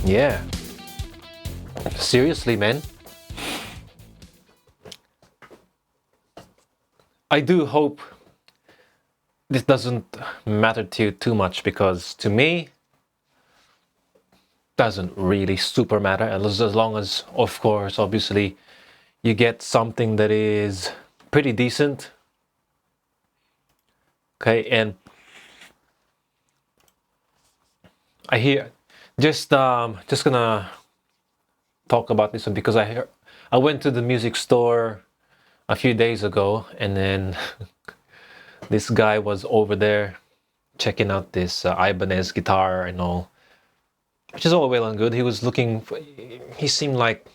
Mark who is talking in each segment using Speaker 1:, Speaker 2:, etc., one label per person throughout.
Speaker 1: Yeah, seriously, man. I do hope this doesn't matter to you too much, because to me, doesn't really super matter, as long as, of course, obviously, you get something that is pretty decent. Okay, and I hear just gonna talk about this one because I went to the music store a few days ago, and then this guy was over there checking out this Ibanez guitar and all, which is all well and good. He was looking for, he seemed like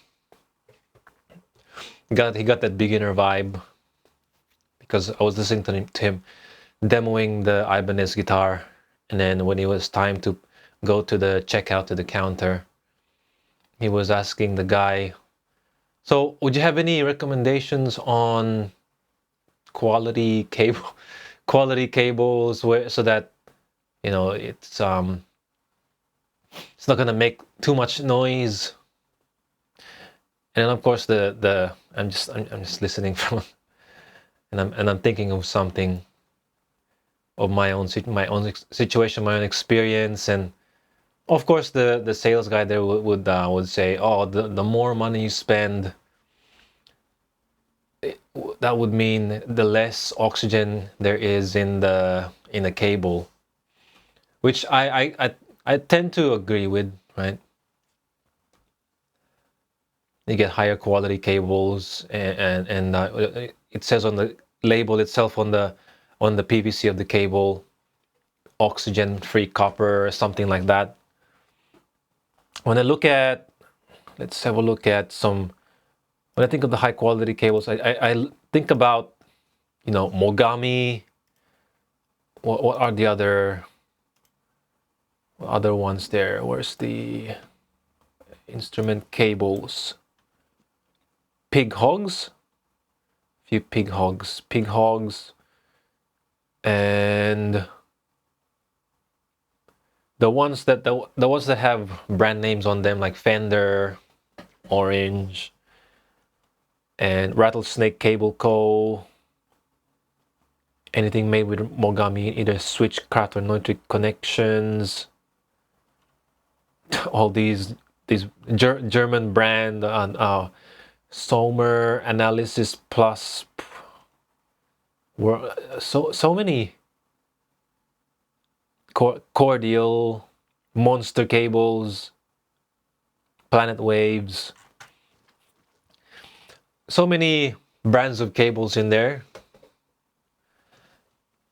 Speaker 1: he got that beginner vibe, because I was listening to him demoing the Ibanez guitar, and then when it was time to go to the checkout to the counter, he was asking the guy, "So, would you have any recommendations on quality cable, quality cables, where so that it's not gonna make too much noise?" And then of course the I'm just listening from, and I'm thinking of something of my own situation, my own experience, and of course the sales guy there would say, "Oh, the more money you spend, that would mean the less oxygen there is in the cable," which I tend to agree with, right? You get higher quality cables, and it says on the label itself, on the PVC of the cable, oxygen free copper or something like that. When I look at, let's have a look at some. When I think of the high quality cables, I think about, Mogami. What are the other ones there? Where's the instrument cables? Pig Hogs, few Pig Hogs, and the ones that have brand names on them, like Fender, Orange, and Rattlesnake Cable Co. Anything made with Mogami, either switchcraft or Neutrik connections. All these German brand, Sommer Analysis Plus. Were so many Cordial, Monster Cables, Planet Waves. So many brands of cables in there.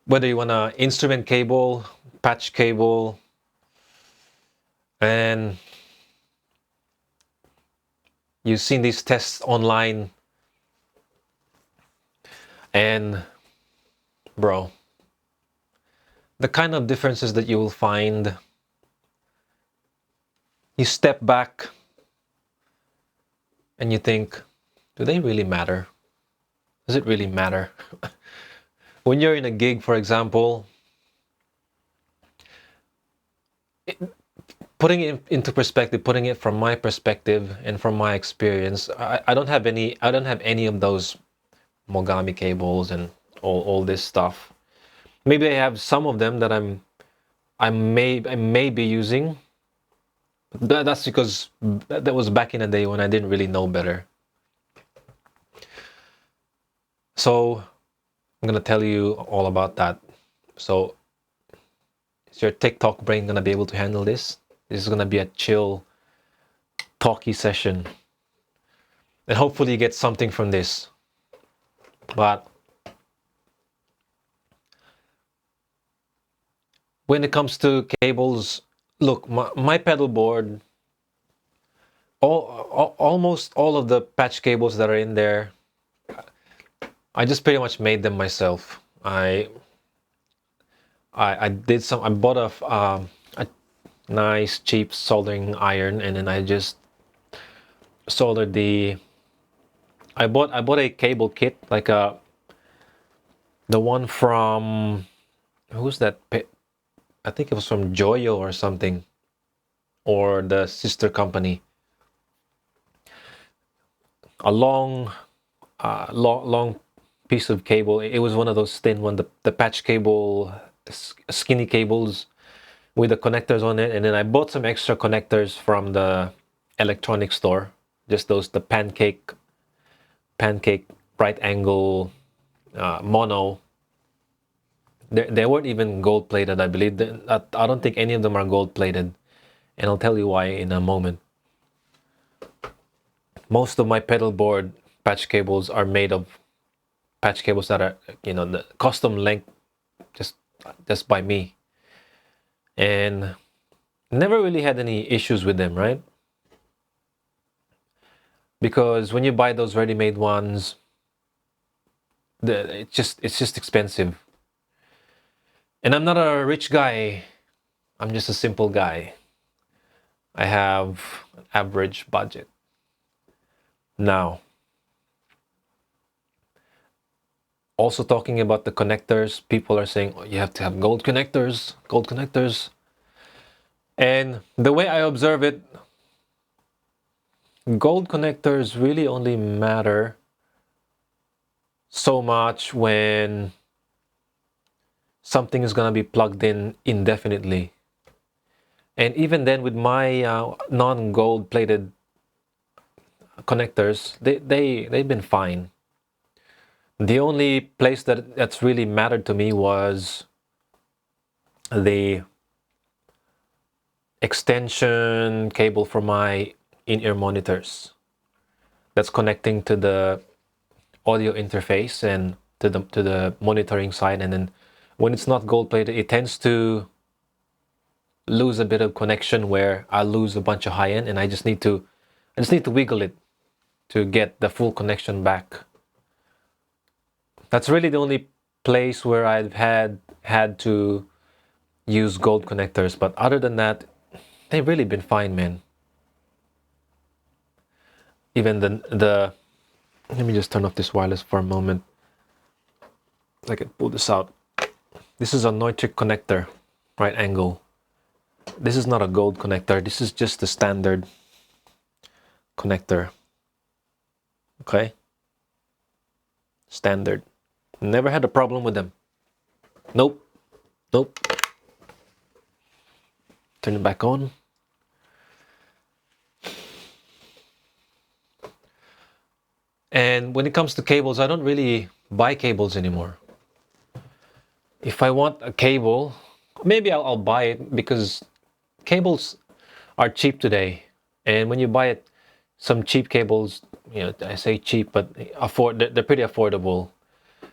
Speaker 1: Whether you want an instrument cable, patch cable, and you've seen these tests online, and bro, the kind of differences that you will find, you step back and you think, do they really matter? Does it really matter? When you're in a gig, for example, putting it into perspective, putting it from my perspective and from my experience, I don't have any of those Mogami cables and all this stuff. Maybe I have some of them that I may be using. That's because that was back in the day when I didn't really know better. So I'm gonna tell you all about that. So is your TikTok brain gonna be able to handle this? This is gonna be a chill, talky session, and hopefully you get something from this. But when it comes to cables, look, my pedal board, almost all of the patch cables that are in there, I just pretty much made them myself. I did some. I bought a nice cheap soldering iron, and then I just soldered the. I bought a cable kit, like the one from, who's that? I think it was from Joyo or something. or the sister company. A long piece of cable. It was one of those thin one, the patch cable, skinny cables with the connectors on it. And then I bought some extra connectors from the electronics store. Just those, the pancake right angle mono. They weren't even gold plated, I believe. I don't think any of them are gold plated, and I'll tell you why in a moment. Most of my pedal board patch cables are made of patch cables that are, the custom length, just by me, and never really had any issues with them, right? Because when you buy those ready-made ones, it's just expensive. And I'm not a rich guy. I'm just a simple guy. I have an average budget. Now, also talking about the connectors, people are saying, oh, you have to have gold connectors, gold connectors. And the way I observe it, gold connectors really only matter so much when something is going to be plugged in indefinitely. And even then, with my non-gold plated connectors, they've been fine. The only place that's really mattered to me was the extension cable for my in-ear monitors that's connecting to the audio interface and to the monitoring side. And then when it's not gold plated, it tends to lose a bit of connection where I lose a bunch of high end, and I just need to wiggle it to get the full connection back. That's really the only place where I've had to use gold connectors. But other than that, they've really been fine, man. Even the let me just turn off this wireless for a moment. I can pull this out. This is a Neutrik connector, right angle. This is not a gold connector. This is just a standard connector. Okay? Standard. Never had a problem with them. Nope. Nope. Turn it back on. And when it comes to cables, I don't really buy cables anymore. If I want a cable, maybe I'll buy it, because cables are cheap today. And when you buy it, some cheap cables, I say cheap, but they're pretty affordable.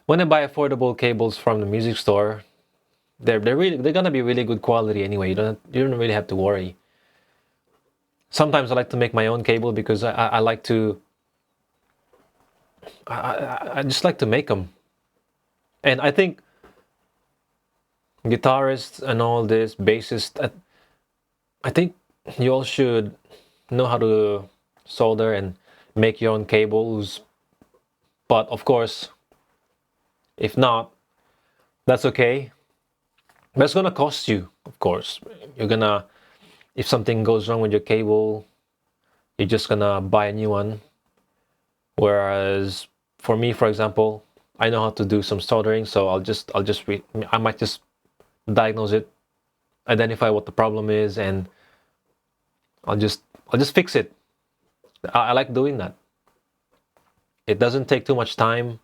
Speaker 1: When I buy affordable cables from the music store, they're gonna be really good quality anyway. You don't really have to worry. Sometimes I like to make my own cable because I like to. I just like to make them, and I think guitarists and all this bassists, I think you all should know how to solder and make your own cables. But of course, if not, that's okay. That's gonna cost you, of course. If something goes wrong with your cable, you're just gonna buy a new one. Whereas for me, for example, I know how to do some soldering, so I might just diagnose it, identify what the problem is, and I'll just fix it. I like doing that. It doesn't take too much time,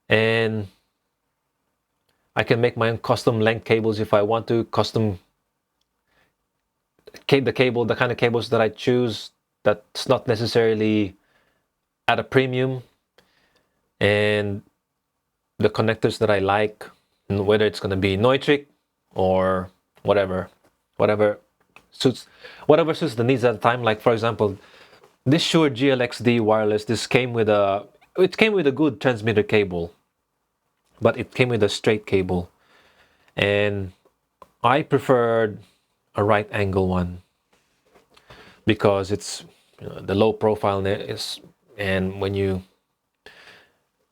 Speaker 1: and I can make my own custom length cables if I want to. Custom the kind of cables that I choose, that's not necessarily at a premium, and the connectors that I like, whether it's going to be Neutrik or whatever suits the needs at the time. Like, for example, this Shure GLXD wireless, it came with a good transmitter cable, but it came with a straight cable, and I preferred a right angle one because it's the low profile is, and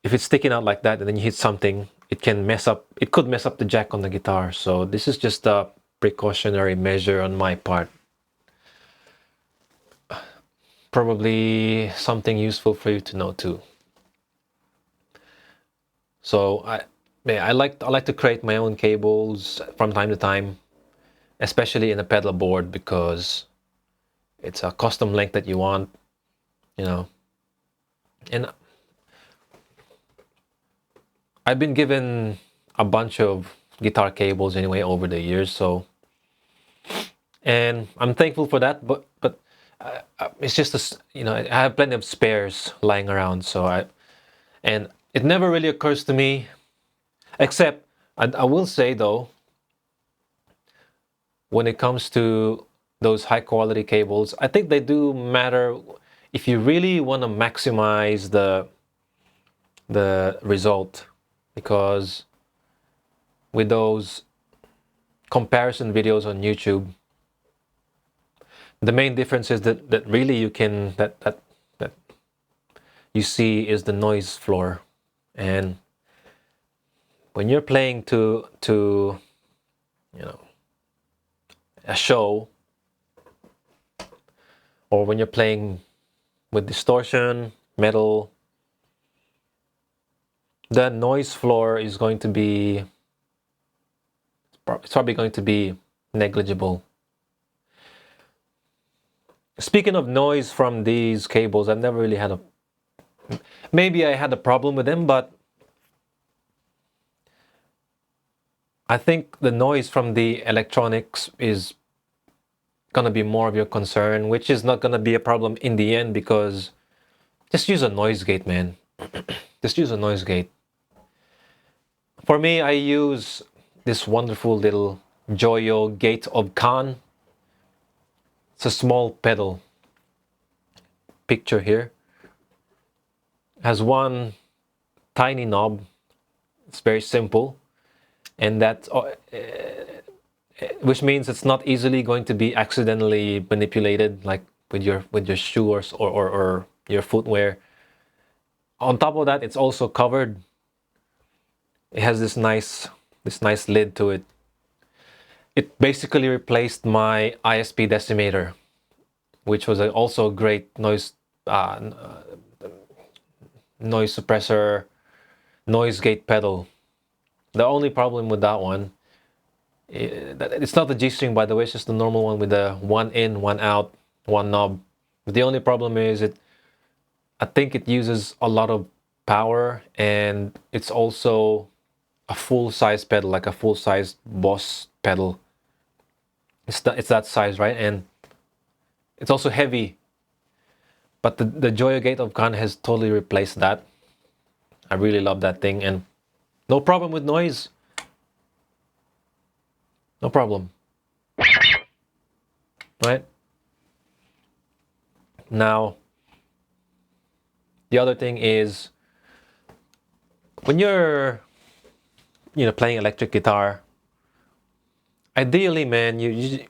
Speaker 1: if it's sticking out like that and then you hit something, it could mess up the jack on the guitar. So this is just a precautionary measure on my part. probably something useful for you to know too. So I like to create my own cables from time to time, especially in a pedal board, because it's a custom length that you want, you know. And I've been given a bunch of guitar cables anyway over the years, so, and I'm thankful for that. But it's just I have plenty of spares lying around, so and it never really occurs to me, except I will say though, when it comes to those high quality cables, I think they do matter if you really want to maximize the result, because with those comparison videos on YouTube, the main difference is that really you can that you see is the noise floor. And when you're playing to a show, or when you're playing with distortion, metal, the noise floor is going to be, it's probably going to be negligible. Speaking of noise from these cables, I've never really had maybe I had a problem with them, but I think the noise from the electronics is gonna be more of your concern, which is not gonna be a problem in the end, because just use a noise gate, man. Just use a noise gate. For me, I use this wonderful little Joyo Gate of Khan. It's a small pedal. Picture here. It has one tiny knob. It's very simple, and that which means it's not easily going to be accidentally manipulated, like with your shoe or your footwear. On top of that, it's also covered. It has this nice lid to it. It basically replaced my ISP decimator, which was also a great noise suppressor, noise gate pedal. The only problem with that one, it's not the G-string, by the way, it's just the normal one with the one in, one out, one knob. But the only problem is I think it uses a lot of power, and it's also a full-size pedal, like a full-size Boss pedal. It's that size, right? And it's also heavy. But the Joyo Gate of Khan has totally replaced that. I really love that thing, and no problem with noise. No problem. Right? Now, the other thing is, when you're playing electric guitar, ideally, man, you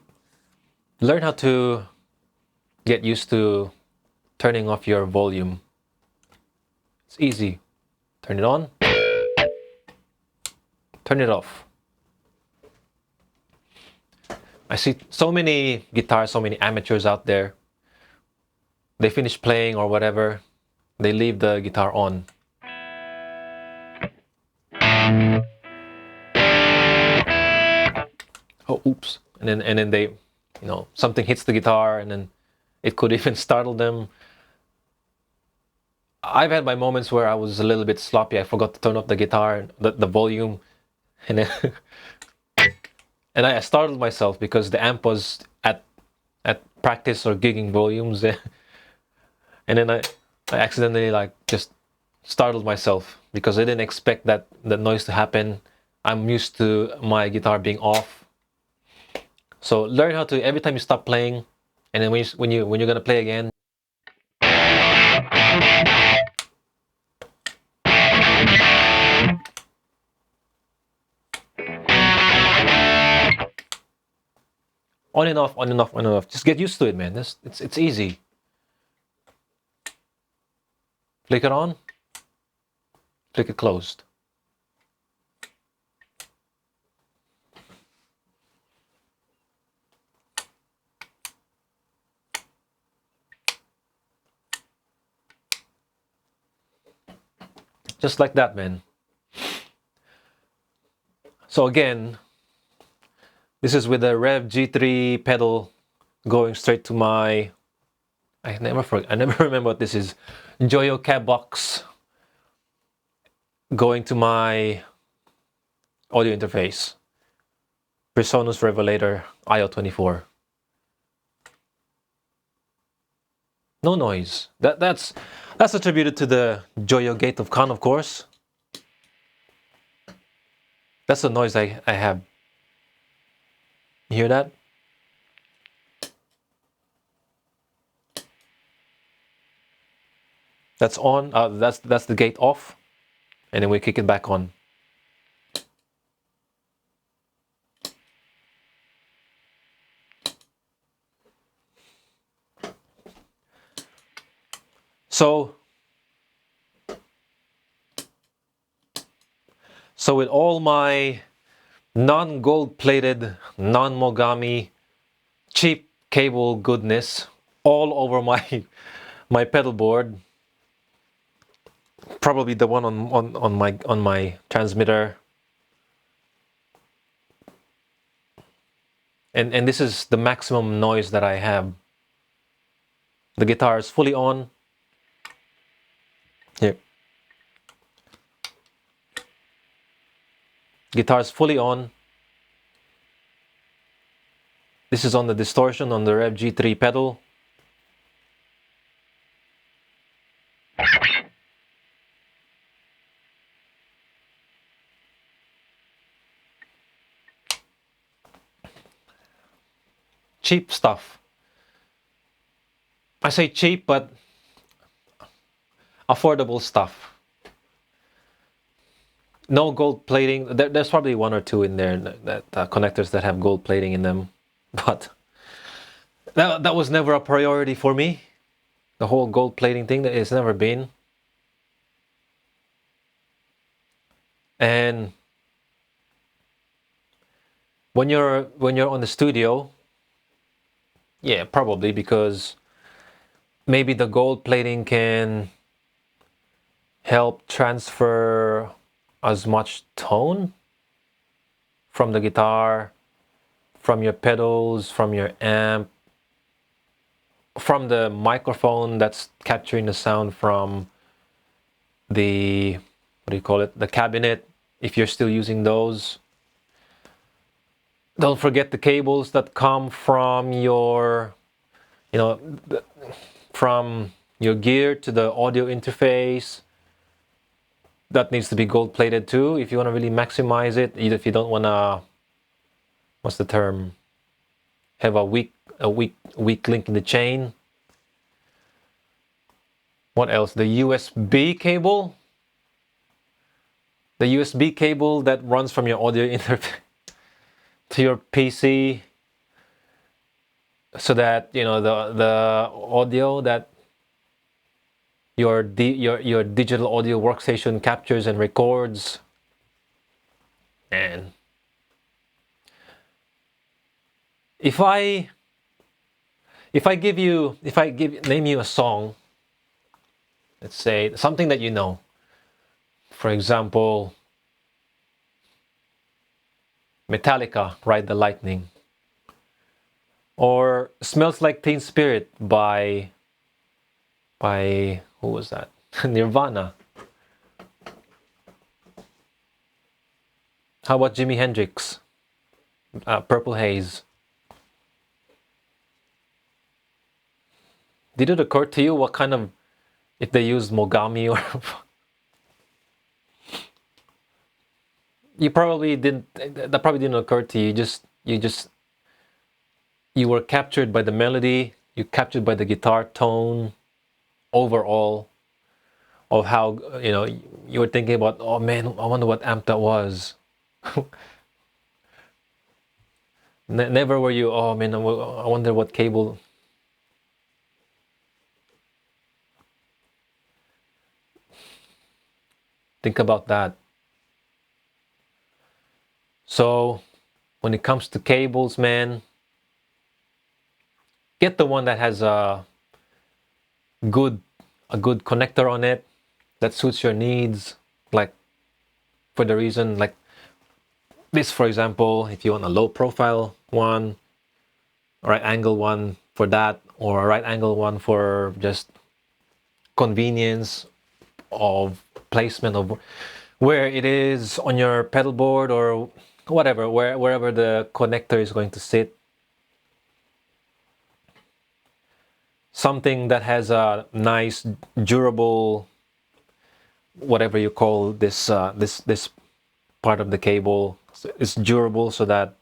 Speaker 1: learn how to get used to turning off your volume. It's easy. Turn it on, turn it off. I see so many guitars, so many amateurs out there. They finish playing or whatever, they leave the guitar on. Oh, oops. And then they, something hits the guitar, and then it could even startle them. I've had my moments where I was a little bit sloppy. I forgot to turn off the guitar, the volume, and then and I startled myself because the amp was at practice or gigging volumes, and then I accidentally just startled myself because I didn't expect that noise to happen. I'm used to my guitar being off. So learn how to, every time you stop playing, and then when you're gonna play again, on and off, on and off, on and off. Just get used to it, man. It's easy. Flick it on, flick it closed. Just like that, man. So again, this is with the Rev G3 pedal going straight to my, I never remember what this is, Joyo cab box going to my audio interface, Presonus Revelator IO24. No noise. That's attributed to the Joyo Gate of Khan, of course. That's the noise I have. You hear that? That's on. That's the gate off, and then we kick it back on. So with all my non-gold plated, non-Mogami, cheap cable goodness all over my pedal board, probably the one on my transmitter, and this is the maximum noise that I have. The guitar is fully on. Here. Guitar is fully on. This is on the distortion on the Rev G3 pedal. Cheap stuff. I say cheap, but affordable stuff. No gold plating. There's probably one or two in there that connectors that have gold plating in them, but that was never a priority for me. The whole gold plating thing, that it's never been. And when you're on the studio, yeah, probably, because maybe the gold plating can help transfer as much tone from the guitar, from your pedals, from your amp, from the microphone that's capturing the sound from the, what do you call it, the cabinet, if you're still using those. Don't forget the cables that come from your, from your gear to the audio interface. That needs to be gold plated too if you want to really maximize it. Either if you don't want to, what's the term, have a weak link in the chain. What else? The USB cable. The USB cable that runs from your audio interface to your PC, so that the audio that your digital audio workstation captures and records. And if I name you a song, let's say something that you know, for example, Metallica, Ride the Lightning, or Smells Like Teen Spirit by who was that? Nirvana. How about Jimi Hendrix, Purple Haze? Did it occur to you what kind of, if they use Mogami or you probably didn't, that probably didn't occur to you. You were captured by the melody, you captured by the guitar tone overall of how, you were thinking about, oh man, I wonder what amp that was. Never were you, oh man, I wonder what cable. Think about that. So when it comes to cables, man, get the one that has a good connector on it that suits your needs. like for the reason like this, for example, if you want a low profile one, right angle one for that, or a right angle one for just convenience of placement of where it is on your pedal board or whatever, wherever the connector is going to sit. Something that has a nice durable, whatever you call this this part of the cable, is durable, so that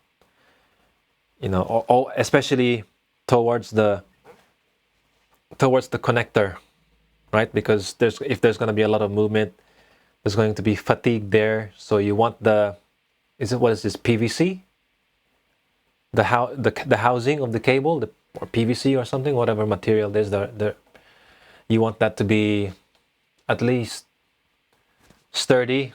Speaker 1: especially towards the connector, right? Because if there's going to be a lot of movement, there's going to be fatigue there. So you want what is this, PVC? The housing of the cable, or PVC or something, whatever material it is, you want that to be at least sturdy,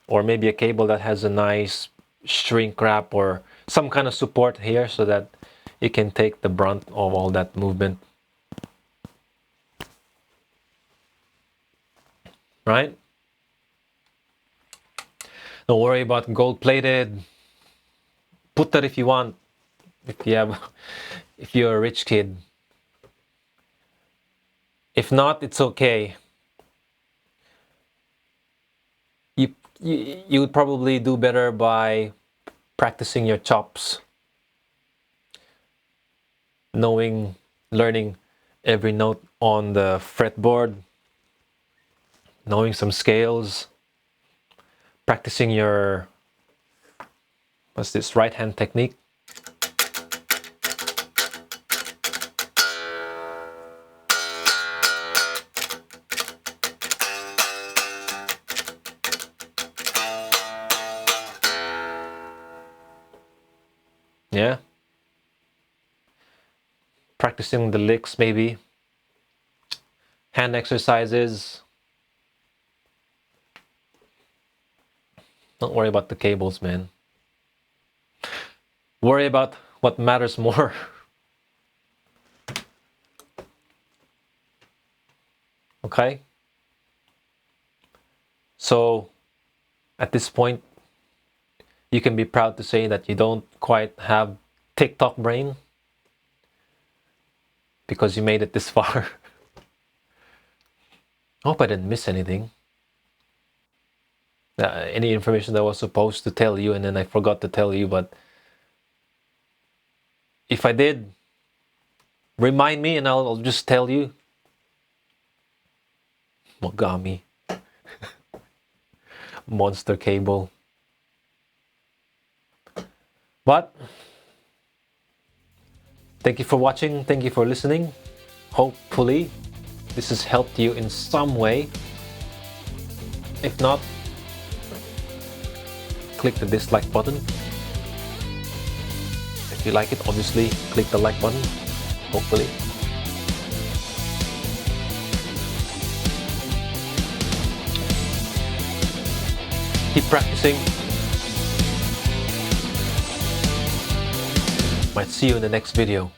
Speaker 1: or maybe a cable that has a nice shrink wrap or some kind of support here so that it can take the brunt of all that movement. Right? Don't worry about gold plated. Put that if you want. If you're a rich kid. If not, it's okay. You would probably do better by practicing your chops, learning every note on the fretboard, knowing some scales, practicing your right hand technique. Yeah. Practicing the licks, maybe. Hand exercises. Don't worry about the cables, man. Worry about what matters more. Okay? So, at this point, you can be proud to say that you don't quite have TikTok brain, because you made it this far. I hope I didn't miss anything. Any information that I was supposed to tell you and then I forgot to tell you, but if I did, remind me and I'll just tell you. Mogami. Monster cable. But thank you for watching, thank you for listening. Hopefully this has helped you in some way. If not, click the dislike button. If you like it, obviously click the like button, hopefully. Keep practicing. Might see you in the next video.